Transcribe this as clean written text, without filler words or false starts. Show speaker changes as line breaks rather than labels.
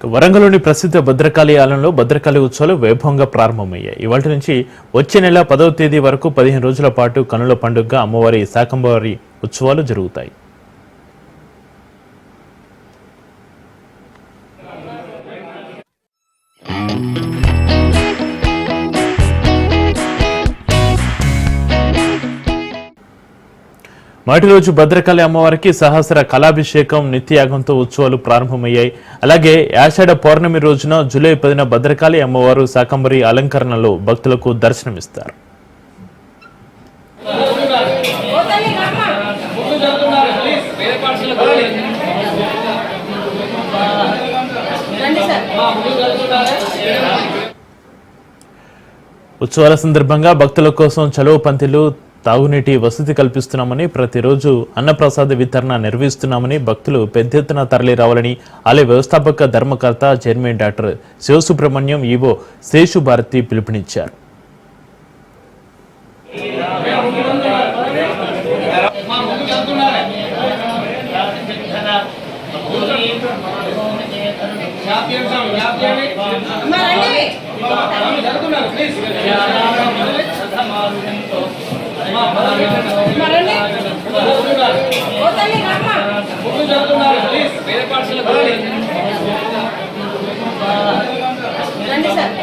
వరంగల్లోని ప్రసిద్ధ భద్రకాళి ఆలయంలో భద్రకాళి ఉత్సవాలు వైభవంగా ప్రారంభమయ్యాయి. ఇవాళ నుంచి వచ్చే నెల 10వ తేదీ వరకు 15 రోజుల పాటు కన్నుల పండుగగా అమ్మవారి శాకంబరి ఉత్సవాలు జరుగుతాయి. మొదటి రోజు భద్రకాళి అమ్మవారికి సహస్ర కళాభిషేకం నిత్యయాగంతో ఉత్సవాలు ప్రారంభమయ్యాయి. అలాగే ఆషాఢ పౌర్ణమి రోజున జూలై 10న భద్రకాళి అమ్మవారు శాకంబరి అలంకరణలో భక్తులకు దర్శనమిస్తారు. ఉత్సవాల సందర్భంగా భక్తుల కోసం చలువ పంతిలు, తాగునీటి వసతి కల్పిస్తున్నామని, ప్రతిరోజు అన్నప్రసాద వితరణ నిర్వహిస్తున్నామని, భక్తులు పెద్ద ఎత్తున తరలి రావాలని ఆలయ వ్యవస్థాపక ధర్మకర్త chairman doctor Sivasubramaniam, EO Seshu Bharathi పిలుపునిచ్చారు.
రండి సార్.